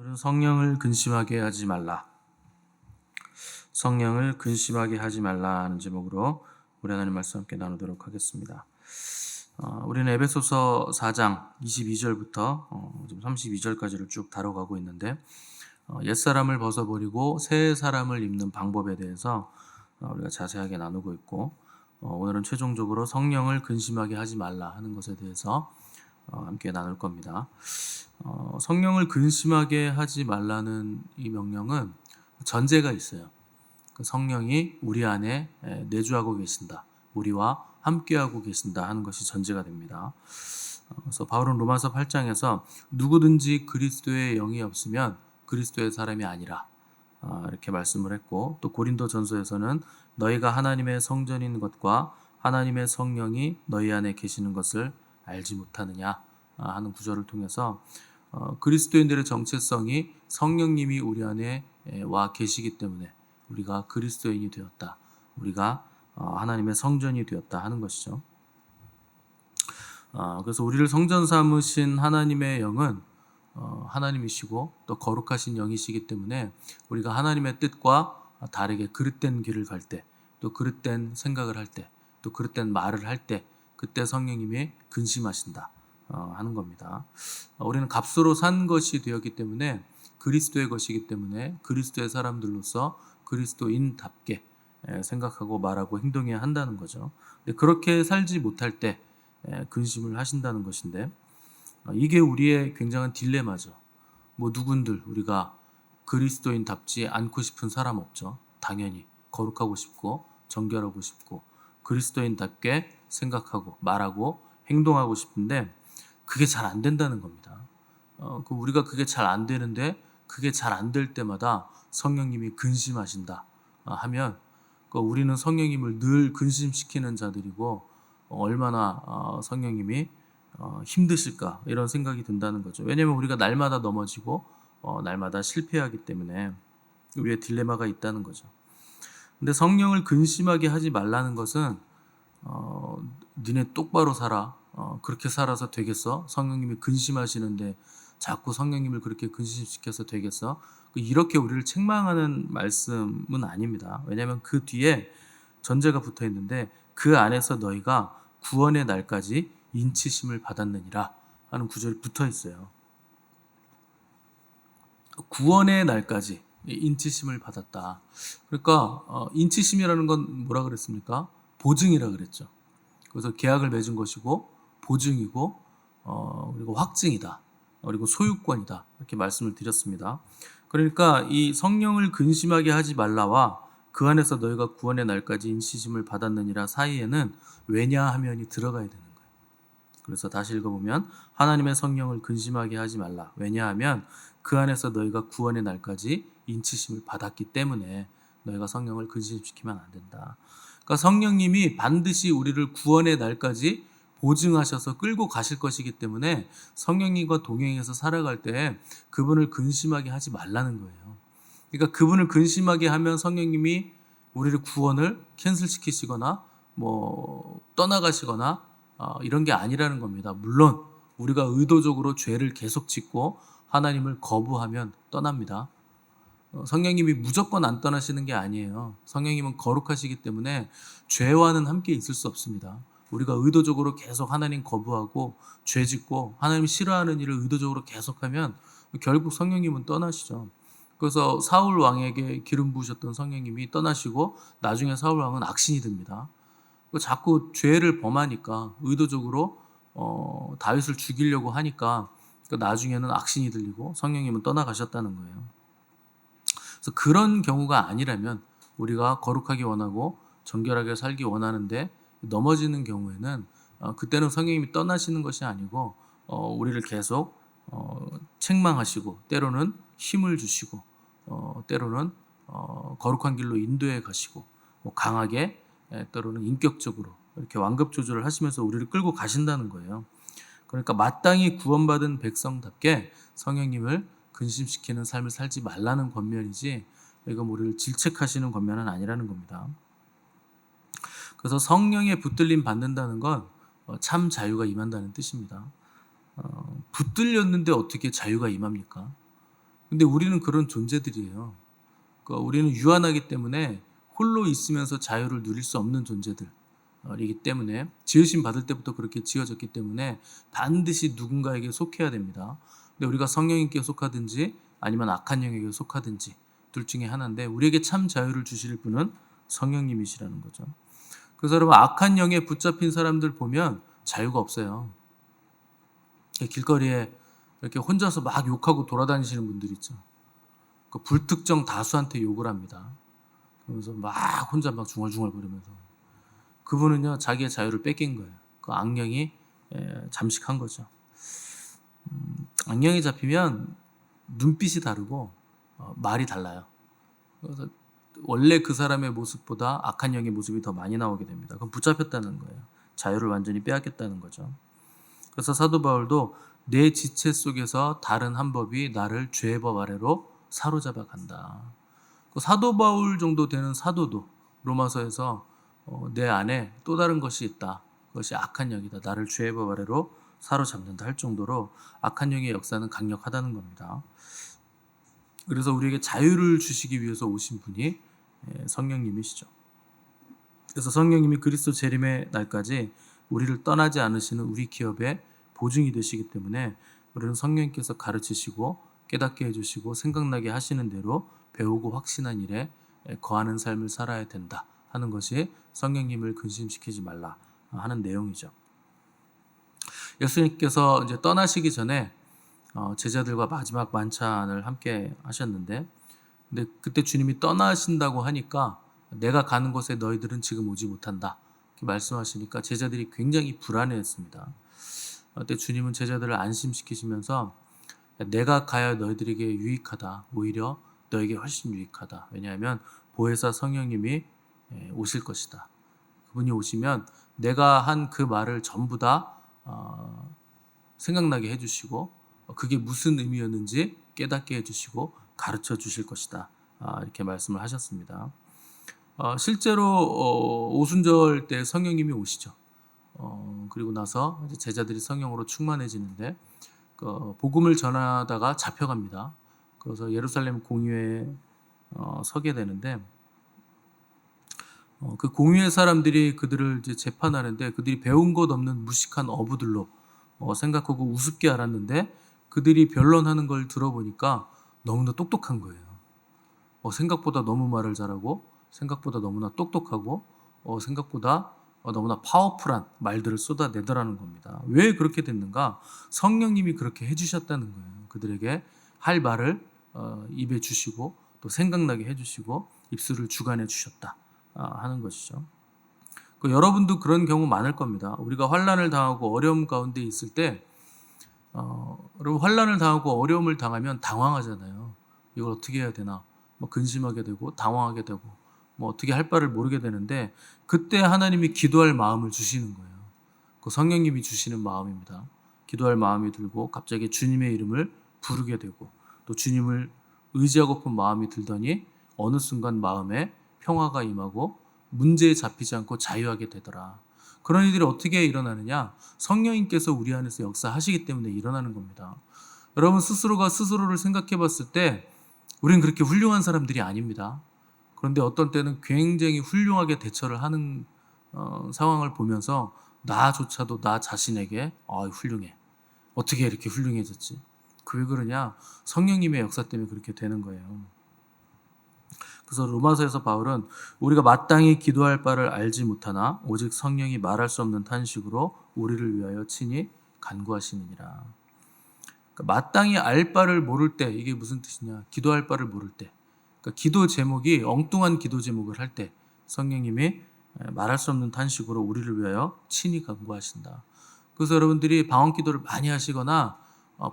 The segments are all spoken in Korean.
오늘은 성령을 근심하게 하지 말라. 성령을 근심하게 하지 말라 하는 제목으로 우리 하나님 말씀 함께 나누도록 하겠습니다. 우리는 에베소서 4장 22절부터 지금 32절까지를 쭉 다뤄가고 있는데 옛사람을 벗어버리고 새 사람을 입는 방법에 대해서 우리가 자세하게 나누고 있고 오늘은 최종적으로 성령을 근심하게 하지 말라 하는 것에 대해서 함께 나눌 겁니다. 성령을 근심하게 하지 말라는 이 명령은 전제가 있어요. 그 성령이 우리 안에 내주하고 계신다, 우리와 함께하고 계신다 하는 것이 전제가 됩니다. 그래서 바울은 로마서 8장에서 누구든지 그리스도의 영이 없으면 그리스도의 사람이 아니라 이렇게 말씀을 했고, 또 고린도 전서에서는 너희가 하나님의 성전인 것과 하나님의 성령이 너희 안에 계시는 것을 알지 못하느냐 하는 구절을 통해서 그리스도인들의 정체성이 성령님이 우리 안에 와 계시기 때문에 우리가 그리스도인이 되었다, 우리가 하나님의 성전이 되었다 하는 것이죠. 그래서 우리를 성전 삼으신 하나님의 영은 하나님이시고 또 거룩하신 영이시기 때문에 우리가 하나님의 뜻과 다르게 그릇된 길을 갈 때, 또 그릇된 생각을 할 때, 또 그릇된 말을 할 때, 그때 성령님이 근심하신다 하는 겁니다. 우리는 값으로 산 것이 되었기 때문에, 그리스도의 것이기 때문에 그리스도의 사람들로서 그리스도인답게 생각하고 말하고 행동해야 한다는 거죠. 근데 그렇게 살지 못할 때 근심을 하신다는 것인데, 이게 우리의 굉장한 딜레마죠. 누군들 우리가 그리스도인답지 않고 싶은 사람 없죠. 당연히 거룩하고 싶고 정결하고 싶고 그리스도인답게 생각하고 말하고 행동하고 싶은데 그게 잘 안 된다는 겁니다. 우리가 그게 잘 안 되는데, 그게 잘 안 될 때마다 성령님이 근심하신다 하면 우리는 성령님을 늘 근심시키는 자들이고 얼마나 성령님이 힘드실까 이런 생각이 든다는 거죠. 왜냐하면 우리가 날마다 넘어지고 날마다 실패하기 때문에 우리의 딜레마가 있다는 거죠. 근데 성령을 근심하게 하지 말라는 것은 니네 똑바로 살아, 그렇게 살아서 되겠어? 성령님이 근심하시는데 자꾸 성령님을 그렇게 근심시켜서 되겠어? 이렇게 우리를 책망하는 말씀은 아닙니다. 왜냐하면 그 뒤에 전제가 붙어 있는데, 그 안에서 너희가 구원의 날까지 인치심을 받았느니라 하는 구절이 붙어 있어요. 구원의 날까지 인치심을 받았다. 그러니까 인치심이라는 건 뭐라 그랬습니까? 보증이라 그랬죠. 그래서 계약을 맺은 것이고 보증이고 그리고 확증이다, 그리고 소유권이다, 이렇게 말씀을 드렸습니다. 그러니까 이 성령을 근심하게 하지 말라와 그 안에서 너희가 구원의 날까지 인치심을 받았느니라 사이에는 왜냐하면이 들어가야 되는 거예요. 그래서 다시 읽어보면 하나님의 성령을 근심하게 하지 말라. 왜냐하면 그 안에서 너희가 구원의 날까지 인치심을 받았기 때문에 너희가 성령을 근심시키면 안 된다. 그러니까 성령님이 반드시 우리를 구원의 날까지 보증하셔서 끌고 가실 것이기 때문에 성령님과 동행해서 살아갈 때 그분을 근심하게 하지 말라는 거예요. 그러니까 그분을 근심하게 하면 성령님이 우리를 구원을 캔슬시키시거나 떠나가시거나 이런 게 아니라는 겁니다. 물론 우리가 의도적으로 죄를 계속 짓고 하나님을 거부하면 떠납니다. 성령님이 무조건 안 떠나시는 게 아니에요. 성령님은 거룩하시기 때문에 죄와는 함께 있을 수 없습니다. 우리가 의도적으로 계속 하나님 거부하고 죄 짓고 하나님 싫어하는 일을 의도적으로 계속하면 결국 성령님은 떠나시죠. 그래서 사울 왕에게 기름 부으셨던 성령님이 떠나시고 나중에 사울 왕은 악신이 됩니다. 자꾸 죄를 범하니까, 의도적으로 다윗을 죽이려고 하니까 나중에는 악신이 들리고 성령님은 떠나가셨다는 거예요. 그래서 그런 경우가 아니라면, 우리가 거룩하기 원하고 정결하게 살기 원하는데 넘어지는 경우에는 그때는 성령님이 떠나시는 것이 아니고 우리를 계속 책망하시고 때로는 힘을 주시고 때로는 거룩한 길로 인도해 가시고 강하게 때로는 인격적으로 이렇게 완급 조절을 하시면서 우리를 끌고 가신다는 거예요. 그러니까 마땅히 구원받은 백성답게 성령님을 근심시키는 삶을 살지 말라는 권면이지, 이거 우리를 질책하시는 권면은 아니라는 겁니다. 그래서 성령에 붙들림 받는다는 건 참 자유가 임한다는 뜻입니다. 붙들렸는데 어떻게 자유가 임합니까? 근데 우리는 그런 존재들이에요. 그러니까 우리는 유한하기 때문에 홀로 있으면서 자유를 누릴 수 없는 존재들이기 때문에 지으심 받을 때부터 그렇게 지어졌기 때문에 반드시 누군가에게 속해야 됩니다. 근데 우리가 성령님께 속하든지 아니면 악한 영에게 속하든지 둘 중에 하나인데 우리에게 참 자유를 주실 분은 성령님이시라는 거죠. 그래서 여러분 악한 영에 붙잡힌 사람들 보면 자유가 없어요. 길거리에 이렇게 혼자서 막 욕하고 돌아다니시는 분들 있죠. 그 불특정 다수한테 욕을 합니다. 그러면서 막 혼자 막 중얼중얼거리면서 그분은요 자기의 자유를 뺏긴 거예요. 그 악령이 잠식한 거죠. 악령이 잡히면 눈빛이 다르고 말이 달라요. 그래서 원래 그 사람의 모습보다 악한 영의 모습이 더 많이 나오게 됩니다. 그럼 붙잡혔다는 거예요. 자유를 완전히 빼앗겼다는 거죠. 그래서 사도 바울도 내 지체 속에서 다른 한 법이 나를 죄의 법 아래로 사로잡아 간다. 사도 바울 정도 되는 사도도 로마서에서 내 안에 또 다른 것이 있다. 그것이 악한 영이다. 나를 죄의 법 아래로 사로잡는다 할 정도로 악한 영의 역사는 강력하다는 겁니다. 그래서 우리에게 자유를 주시기 위해서 오신 분이 성령님이시죠. 그래서 성령님이 그리스도 재림의 날까지 우리를 떠나지 않으시는 우리 기업의 보증이 되시기 때문에 우리는 성령님께서 가르치시고 깨닫게 해주시고 생각나게 하시는 대로 배우고 확신한 일에 거하는 삶을 살아야 된다 하는 것이 성령님을 근심시키지 말라 하는 내용이죠. 예수님께서 이제 떠나시기 전에 제자들과 마지막 만찬을 함께 하셨는데, 근데 그때 주님이 떠나신다고 하니까 내가 가는 곳에 너희들은 지금 오지 못한다 이렇게 말씀하시니까 제자들이 굉장히 불안해했습니다. 그때 주님은 제자들을 안심시키시면서 내가 가야 너희들에게 유익하다. 오히려 너에게 훨씬 유익하다. 왜냐하면 보혜사 성령님이 오실 것이다. 그분이 오시면 내가 한 그 말을 전부 다 생각나게 해주시고 그게 무슨 의미였는지 깨닫게 해주시고 가르쳐 주실 것이다. 이렇게 말씀을 하셨습니다. 실제로 오순절 때 성령님이 오시죠. 그리고 나서 이제 제자들이 성령으로 충만해지는데 복음을 전하다가 잡혀갑니다. 그래서 예루살렘 공회에 서게 되는데 그 공회의 사람들이 그들을 이제 재판하는데 그들이 배운 것 없는 무식한 어부들로 생각하고 우습게 알았는데 그들이 변론하는 걸 들어보니까 너무나 똑똑한 거예요. 생각보다 너무 말을 잘하고 생각보다 너무나 똑똑하고 생각보다 너무나 파워풀한 말들을 쏟아내더라는 겁니다. 왜 그렇게 됐는가? 성령님이 그렇게 해주셨다는 거예요. 그들에게 할 말을 입에 주시고 또 생각나게 해주시고 입술을 주관해 주셨다 하는 것이죠. 여러분도 그런 경우 많을 겁니다. 우리가 환난을 당하고 어려움 가운데 있을 때 여러분 환난을 당하고 어려움을 당하면 당황하잖아요. 이걸 어떻게 해야 되나? 근심하게 되고 당황하게 되고 어떻게 할 바를 모르게 되는데 그때 하나님이 기도할 마음을 주시는 거예요. 그 성령님이 주시는 마음입니다. 기도할 마음이 들고 갑자기 주님의 이름을 부르게 되고 또 주님을 의지하고픈 마음이 들더니 어느 순간 마음에 평화가 임하고 문제에 잡히지 않고 자유하게 되더라. 그런 일들이 어떻게 일어나느냐? 성령님께서 우리 안에서 역사하시기 때문에 일어나는 겁니다. 여러분 스스로가 스스로를 생각해 봤을 때 우리는 그렇게 훌륭한 사람들이 아닙니다. 그런데 어떤 때는 굉장히 훌륭하게 대처를 하는 상황을 보면서 나조차도 나 자신에게 훌륭해. 어떻게 이렇게 훌륭해졌지? 왜 그러냐? 성령님의 역사 때문에 그렇게 되는 거예요. 그래서 로마서에서 바울은 우리가 마땅히 기도할 바를 알지 못하나 오직 성령이 말할 수 없는 탄식으로 우리를 위하여 친히 간구하시느니라. 그러니까 마땅히 알 바를 모를 때 이게 무슨 뜻이냐? 기도할 바를 모를 때. 그러니까 기도 제목이 엉뚱한 기도 제목을 할 때 성령님이 말할 수 없는 탄식으로 우리를 위하여 친히 간구하신다. 그래서 여러분들이 방언 기도를 많이 하시거나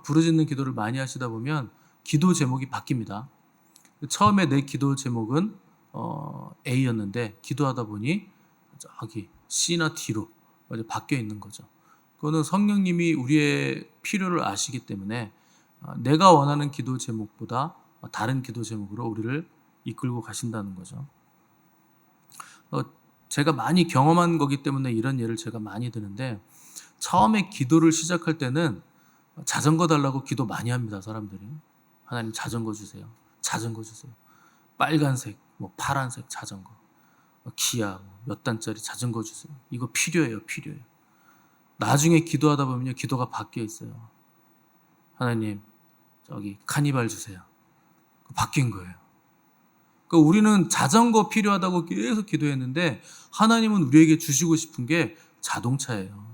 부르짖는 기도를 많이 하시다 보면 기도 제목이 바뀝니다. 처음에 내 기도 제목은 A였는데 기도하다 보니 저기 C나 D로 바뀌어 있는 거죠. 그거는 성령님이 우리의 필요를 아시기 때문에 내가 원하는 기도 제목보다 다른 기도 제목으로 우리를 이끌고 가신다는 거죠. 제가 많이 경험한 거기 때문에 이런 예를 제가 많이 드는데 처음에 기도를 시작할 때는 자전거 달라고 기도 많이 합니다. 사람들이 하나님 자전거 주세요. 자전거 주세요. 빨간색, 뭐 파란색 자전거, 기아 몇 단짜리 자전거 주세요. 이거 필요해요, 필요해요. 나중에 기도하다 보면요, 기도가 바뀌어 있어요. 하나님, 저기 카니발 주세요. 바뀐 거예요. 그러니까 우리는 자전거 필요하다고 계속 기도했는데 하나님은 우리에게 주시고 싶은 게 자동차예요.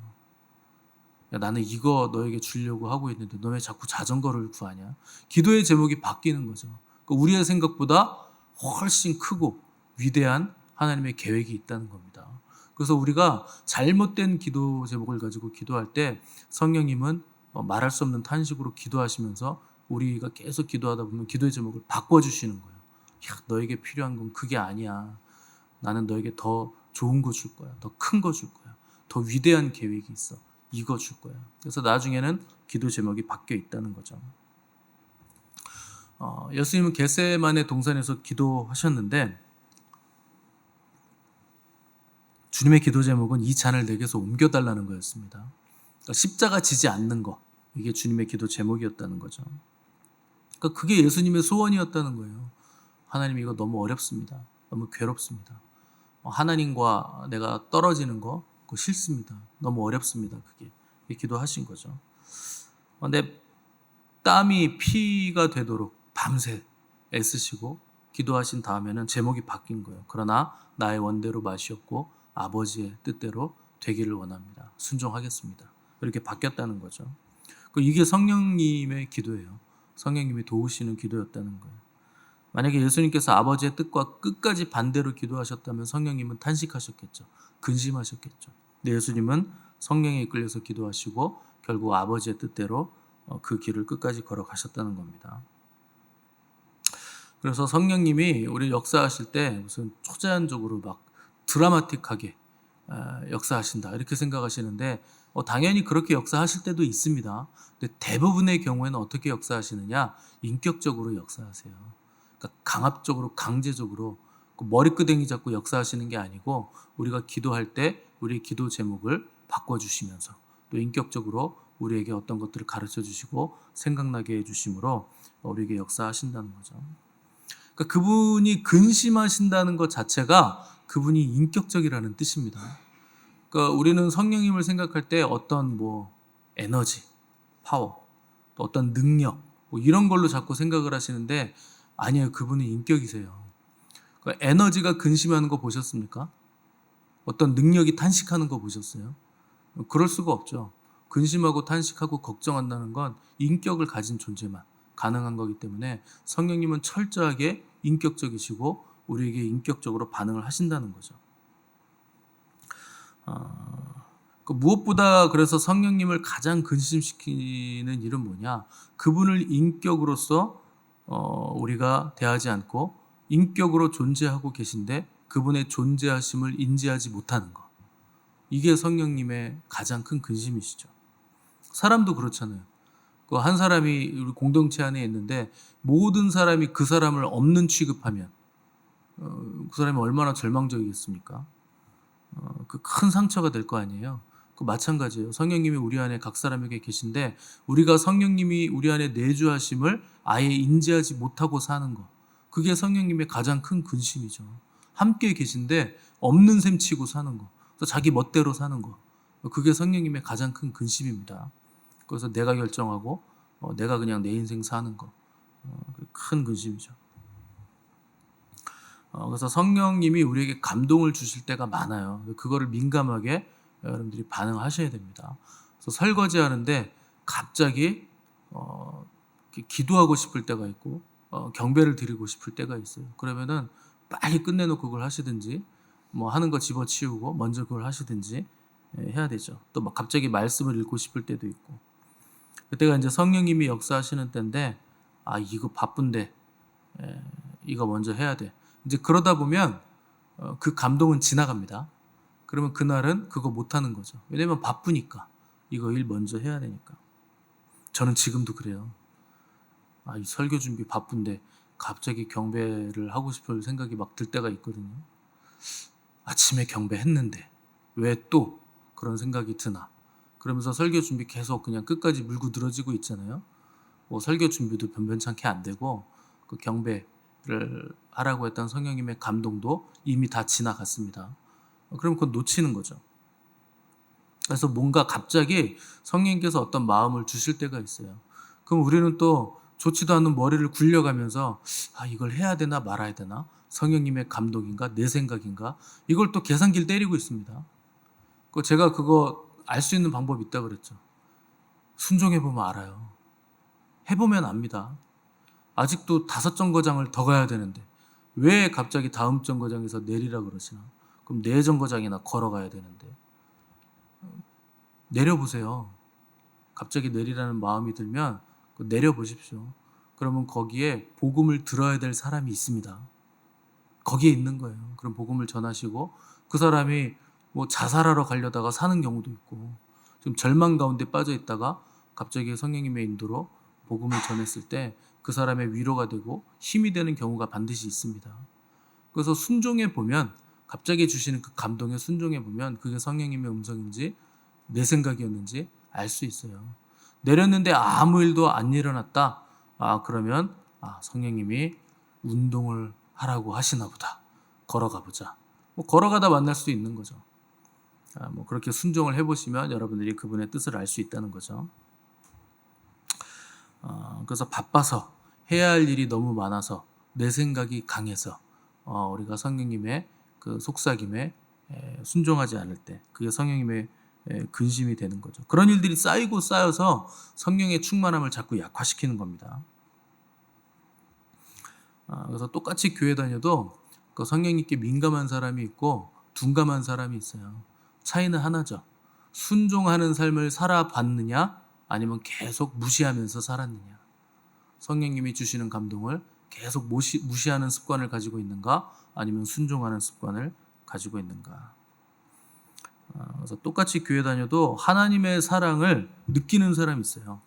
야, 나는 이거 너에게 주려고 하고 있는데 너 왜 자꾸 자전거를 구하냐? 기도의 제목이 바뀌는 거죠. 그러니까 우리의 생각보다 훨씬 크고 위대한 하나님의 계획이 있다는 겁니다. 그래서 우리가 잘못된 기도 제목을 가지고 기도할 때 성령님은 말할 수 없는 탄식으로 기도하시면서 우리가 계속 기도하다 보면 기도의 제목을 바꿔주시는 거예요. 야, 너에게 필요한 건 그게 아니야. 나는 너에게 더 좋은 거 줄 거야. 더 큰 거 줄 거야. 더 위대한 계획이 있어. 이거 줄 거야. 그래서 나중에는 기도 제목이 바뀌어 있다는 거죠. 예수님은 겟세마네 동산에서 기도하셨는데 주님의 기도 제목은 이 잔을 내게서 옮겨달라는 거였습니다. 그러니까 십자가 지지 않는 거, 이게 주님의 기도 제목이었다는 거죠. 그러니까 그게 예수님의 소원이었다는 거예요. 하나님, 이거 너무 어렵습니다. 너무 괴롭습니다. 하나님과 내가 떨어지는 거 그거 싫습니다. 너무 어렵습니다. 그게 기도하신 거죠. 내 땀이 피가 되도록 밤새 애쓰시고 기도하신 다음에는 제목이 바뀐 거예요. 그러나 나의 원대로 마시옵고 아버지의 뜻대로 되기를 원합니다. 순종하겠습니다. 이렇게 바뀌었다는 거죠. 이게 성령님의 기도예요. 성령님이 도우시는 기도였다는 거예요. 만약에 예수님께서 아버지의 뜻과 끝까지 반대로 기도하셨다면 성령님은 탄식하셨겠죠. 근심하셨겠죠. 근데 예수님은 성령에 이끌려서 기도하시고 결국 아버지의 뜻대로 그 길을 끝까지 걸어가셨다는 겁니다. 그래서 성령님이 우리 역사하실 때 무슨 초자연적으로 막 드라마틱하게 역사하신다 이렇게 생각하시는데 당연히 그렇게 역사하실 때도 있습니다. 근데 대부분의 경우에는 어떻게 역사하시느냐? 인격적으로 역사하세요. 그러니까 강압적으로 강제적으로 머리끄댕이 잡고 역사하시는 게 아니고 우리가 기도할 때 우리의 기도 제목을 바꿔주시면서 또 인격적으로 우리에게 어떤 것들을 가르쳐 주시고 생각나게 해주심으로 우리에게 역사하신다는 거죠. 그러니까 그분이 근심하신다는 것 자체가 그분이 인격적이라는 뜻입니다. 그러니까 우리는 성령님을 생각할 때 어떤 에너지, 파워, 또 어떤 능력 이런 걸로 자꾸 생각을 하시는데 아니에요. 그분은 인격이세요. 그러니까 에너지가 근심하는 거 보셨습니까? 어떤 능력이 탄식하는 거 보셨어요? 그럴 수가 없죠. 근심하고 탄식하고 걱정한다는 건 인격을 가진 존재만 가능한 거기 때문에 성령님은 철저하게 인격적이시고 우리에게 인격적으로 반응을 하신다는 거죠. 무엇보다 그래서 성령님을 가장 근심시키는 일은 뭐냐? 그분을 인격으로서 우리가 대하지 않고 인격으로 존재하고 계신데 그분의 존재하심을 인지하지 못하는 것. 이게 성령님의 가장 큰 근심이시죠. 사람도 그렇잖아요. 한 사람이 우리 공동체 안에 있는데 모든 사람이 그 사람을 없는 취급하면 그 사람이 얼마나 절망적이겠습니까? 그 큰 상처가 될 거 아니에요. 마찬가지예요. 성령님이 우리 안에 각 사람에게 계신데 우리가 성령님이 우리 안에 내주하심을 아예 인지하지 못하고 사는 것. 그게 성령님의 가장 큰 근심이죠. 함께 계신데 없는 셈 치고 사는 거. 자기 멋대로 사는 거. 그게 성령님의 가장 큰 근심입니다. 그래서 내가 결정하고 내가 그냥 내 인생 사는 거. 큰 근심이죠. 그래서 성령님이 우리에게 감동을 주실 때가 많아요. 그거를 민감하게 여러분들이 반응하셔야 됩니다. 그래서 설거지 하는데 갑자기 기도하고 싶을 때가 있고 경배를 드리고 싶을 때가 있어요. 그러면은 빨리 끝내놓고 그걸 하시든지 하는 거 집어치우고 먼저 그걸 하시든지 해야 되죠. 또 갑자기 말씀을 읽고 싶을 때도 있고 그때가 이제 성령님이 역사하시는 때인데 이거 바쁜데 이거 먼저 해야 돼. 이제 그러다 보면 그 감동은 지나갑니다. 그러면 그날은 그거 못하는 거죠. 왜냐면 바쁘니까. 이거 일 먼저 해야 되니까. 저는 지금도 그래요. 이 설교 준비 바쁜데 갑자기 경배를 하고 싶을 생각이 막 들 때가 있거든요. 아침에 경배했는데 왜 또 그런 생각이 드나. 그러면서 설교 준비 계속 그냥 끝까지 물고 늘어지고 있잖아요. 뭐 설교 준비도 변변찮게 안 되고 그 경배를 하라고 했던 성령님의 감동도 이미 다 지나갔습니다. 그럼 그건 놓치는 거죠. 그래서 뭔가 갑자기 성령님께서 어떤 마음을 주실 때가 있어요. 그럼 우리는 또 좋지도 않은 머리를 굴려가면서 이걸 해야 되나 말아야 되나? 성령님의 감동인가? 내 생각인가? 이걸 또 계산기를 때리고 있습니다. 제가 그거 알 수 있는 방법이 있다고 그랬죠. 순종해보면 알아요. 해보면 압니다. 아직도 5정거장을 더 가야 되는데 왜 갑자기 다음 정거장에서 내리라 그러시나? 그럼 4정거장이나 걸어가야 되는데 내려보세요. 갑자기 내리라는 마음이 들면 내려보십시오. 그러면 거기에 복음을 들어야 될 사람이 있습니다. 거기에 있는 거예요. 그럼 복음을 전하시고 그 사람이 뭐 자살하러 가려다가 사는 경우도 있고 좀 절망 가운데 빠져 있다가 갑자기 성령님의 인도로 복음을 전했을 때 그 사람의 위로가 되고 힘이 되는 경우가 반드시 있습니다. 그래서 순종해 보면 갑자기 주시는 그 감동에 순종해 보면 그게 성령님의 음성인지 내 생각이었는지 알 수 있어요. 내렸는데 아무 일도 안 일어났다. 그러면 성령님이 운동을 하라고 하시나 보다. 걸어가 보자. 뭐 걸어가다 만날 수도 있는 거죠. 뭐 그렇게 순종을 해보시면 여러분들이 그분의 뜻을 알 수 있다는 거죠. 그래서 바빠서 해야 할 일이 너무 많아서 내 생각이 강해서 우리가 성령님의 그 속삭임에 순종하지 않을 때 그게 성령님의 근심이 되는 거죠. 그런 일들이 쌓이고 쌓여서 성령의 충만함을 자꾸 약화시키는 겁니다. 그래서 똑같이 교회 다녀도 그 성령님께 민감한 사람이 있고 둔감한 사람이 있어요. 차이는 하나죠. 순종하는 삶을 살아봤느냐 아니면 계속 무시하면서 살았느냐. 성령님이 주시는 감동을 계속 무시하는 습관을 가지고 있는가 아니면 순종하는 습관을 가지고 있는가. 그래서 똑같이 교회 다녀도 하나님의 사랑을 느끼는 사람이 있어요.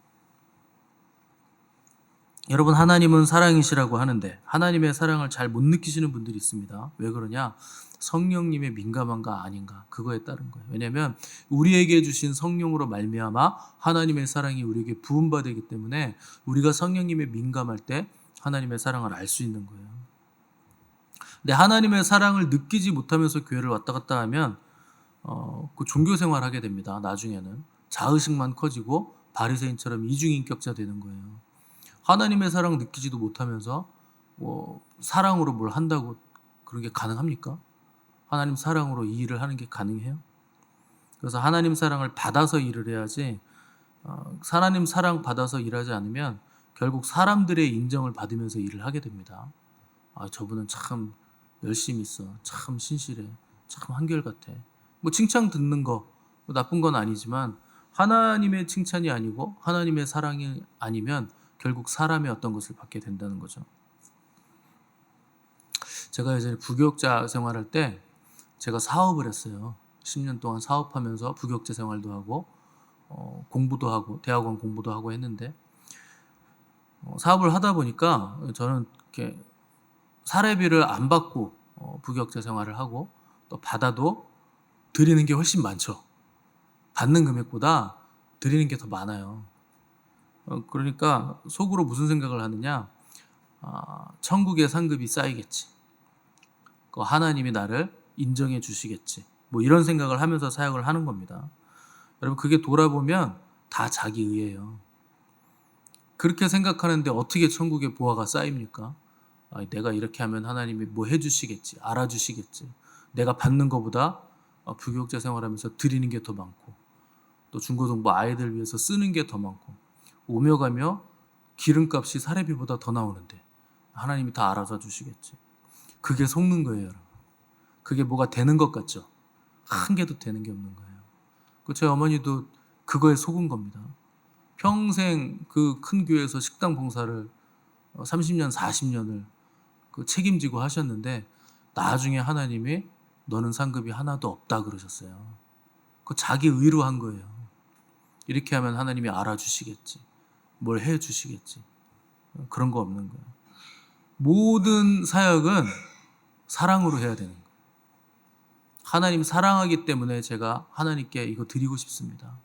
여러분 하나님은 사랑이시라고 하는데 하나님의 사랑을 잘 못 느끼시는 분들이 있습니다. 왜 그러냐? 성령님의 민감한가 아닌가 그거에 따른 거예요. 왜냐하면 우리에게 주신 성령으로 말미암아 하나님의 사랑이 우리에게 부음받기 때문에 우리가 성령님에 민감할 때 하나님의 사랑을 알 수 있는 거예요. 근데 하나님의 사랑을 느끼지 못하면서 교회를 왔다 갔다 하면 그 종교 생활 하게 됩니다. 나중에는 자의식만 커지고 바리새인처럼 이중인격자 되는 거예요. 하나님의 사랑 느끼지도 못하면서 사랑으로 뭘 한다고 그런 게 가능합니까? 하나님 사랑으로 이 일을 하는 게 가능해요? 그래서 하나님 사랑을 받아서 일을 해야지 하나님 사랑 받아서 일하지 않으면 결국 사람들의 인정을 받으면서 일을 하게 됩니다. 저분은 참 열심히 있어. 참 신실해. 참 한결같아. 뭐 칭찬 듣는 거 나쁜 건 아니지만 하나님의 칭찬이 아니고 하나님의 사랑이 아니면 결국 사람의 어떤 것을 받게 된다는 거죠. 제가 예전에 부교육자 생활할 때 제가 사업을 했어요. 10년 동안 사업하면서 부교육자 생활도 하고 공부도 하고 대학원 공부도 하고 했는데 사업을 하다 보니까 저는 이렇게 사례비를 안 받고 부교육자 생활을 하고 또 받아도 드리는 게 훨씬 많죠. 받는 금액보다 드리는 게 더 많아요. 그러니까 속으로 무슨 생각을 하느냐? 천국의 상급이 쌓이겠지. 하나님이 나를 인정해 주시겠지. 뭐 이런 생각을 하면서 사역을 하는 겁니다. 여러분 그게 돌아보면 다 자기 의예요. 그렇게 생각하는데 어떻게 천국의 보화가 쌓입니까? 내가 이렇게 하면 하나님이 뭐 해주시겠지, 알아주시겠지. 내가 받는 것보다 부교육자 생활하면서 드리는 게 더 많고 또 중고등부 아이들 위해서 쓰는 게 더 많고 오며 가며 기름값이 사례비보다 더 나오는데 하나님이 다 알아서 주시겠지. 그게 속는 거예요, 여러분. 그게 뭐가 되는 것 같죠? 한 개도 되는 게 없는 거예요. 제 어머니도 그거에 속은 겁니다. 평생 그 큰 교회에서 식당 봉사를 30년, 40년을 책임지고 하셨는데 나중에 하나님이 너는 상급이 하나도 없다 그러셨어요. 자기 의로 한 거예요. 이렇게 하면 하나님이 알아주시겠지. 뭘 해주시겠지. 그런 거 없는 거예요. 모든 사역은 사랑으로 해야 되는 거예요. 하나님 사랑하기 때문에 제가 하나님께 이거 드리고 싶습니다.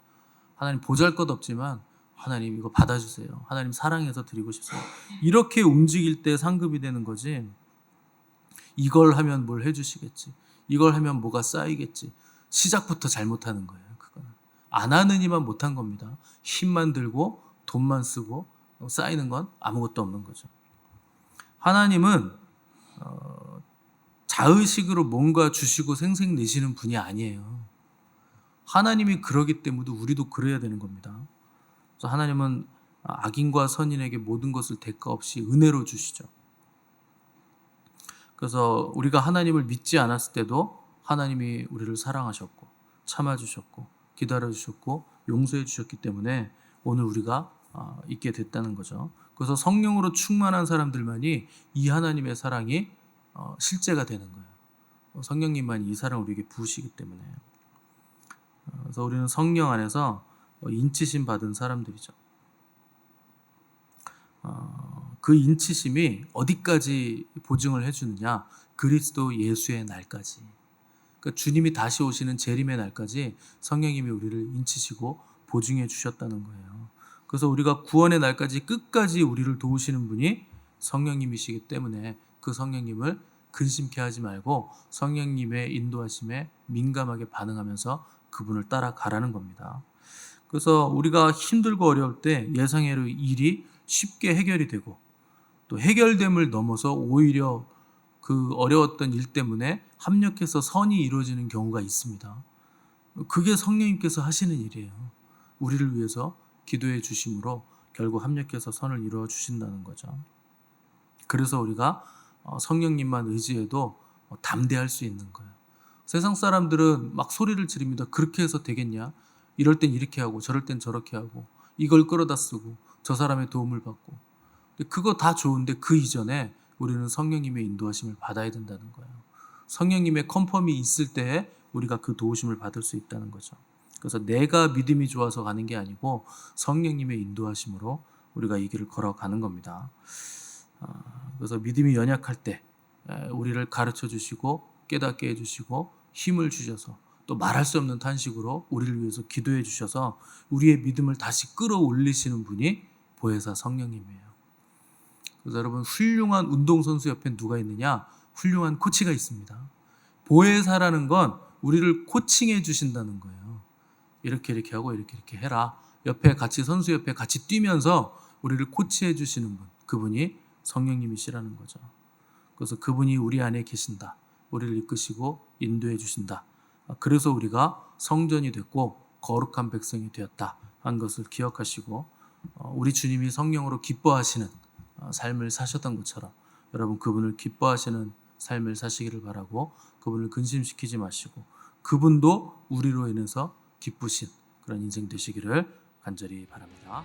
하나님 보잘것없지만 하나님 이거 받아주세요. 하나님 사랑해서 드리고 싶습니다. 이렇게 움직일 때 상급이 되는 거지. 이걸 하면 뭘 해주시겠지. 이걸 하면 뭐가 쌓이겠지. 시작부터 잘못하는 거예요. 그거는 안 하는 이만 못한 겁니다. 힘만 들고 돈만 쓰고 쌓이는 건 아무것도 없는 거죠. 하나님은 자의식으로 뭔가 주시고 생색내시는 분이 아니에요. 하나님이 그러기 때문에 우리도 그래야 되는 겁니다. 그래서 하나님은 악인과 선인에게 모든 것을 대가 없이 은혜로 주시죠. 그래서 우리가 하나님을 믿지 않았을 때도 하나님이 우리를 사랑하셨고 참아주셨고 기다려주셨고 용서해주셨기 때문에 오늘 우리가 있게 됐다는 거죠. 그래서 성령으로 충만한 사람들만이 이 하나님의 사랑이 실제가 되는 거예요. 성령님만이 이 사랑을 우리에게 부으시기 때문에. 그래서 우리는 성령 안에서 인치심 받은 사람들이죠. 그 인치심이 어디까지 보증을 해주느냐? 그리스도 예수의 날까지. 그러니까 주님이 다시 오시는 재림의 날까지 성령님이 우리를 인치시고 보증해 주셨다는 거예요. 그래서 우리가 구원의 날까지 끝까지 우리를 도우시는 분이 성령님이시기 때문에 그 성령님을 근심케 하지 말고 성령님의 인도하심에 민감하게 반응하면서 그분을 따라가라는 겁니다. 그래서 우리가 힘들고 어려울 때 예상외로 일이 쉽게 해결이 되고 또 해결됨을 넘어서 오히려 그 어려웠던 일 때문에 합력해서 선이 이루어지는 경우가 있습니다. 그게 성령님께서 하시는 일이에요. 우리를 위해서 기도해 주심으로 결국 합력해서 선을 이루어 주신다는 거죠. 그래서 우리가 성령님만 의지해도 담대할 수 있는 거예요. 세상 사람들은 막 소리를 지릅니다. 그렇게 해서 되겠냐? 이럴 땐 이렇게 하고 저럴 땐 저렇게 하고 이걸 끌어다 쓰고 저 사람의 도움을 받고. 그거 다 좋은데 그 이전에 우리는 성령님의 인도하심을 받아야 된다는 거예요. 성령님의 컨펌이 있을 때에 우리가 그 도우심을 받을 수 있다는 거죠. 그래서 내가 믿음이 좋아서 가는 게 아니고 성령님의 인도하심으로 우리가 이 길을 걸어가는 겁니다. 그래서 믿음이 연약할 때 우리를 가르쳐 주시고 깨닫게 해주시고 힘을 주셔서 또 말할 수 없는 탄식으로 우리를 위해서 기도해 주셔서 우리의 믿음을 다시 끌어올리시는 분이 보혜사 성령님이에요. 그래서 여러분 훌륭한 운동선수 옆에 누가 있느냐? 훌륭한 코치가 있습니다. 보혜사라는 건 우리를 코칭해 주신다는 거예요. 이렇게 하고 이렇게 해라. 옆에 같이 선수 옆에 같이 뛰면서 우리를 코치해 주시는 분, 그분이 성령님이시라는 거죠. 그래서 그분이 우리 안에 계신다. 우리를 이끄시고 인도해 주신다. 그래서 우리가 성전이 됐고 거룩한 백성이 되었다 한 것을 기억하시고 우리 주님이 성령으로 기뻐하시는 삶을 사셨던 것처럼 여러분 그분을 기뻐하시는 삶을 사시기를 바라고 그분을 근심시키지 마시고 그분도 우리로 인해서 기쁘신 그런 인생 되시기를 간절히 바랍니다.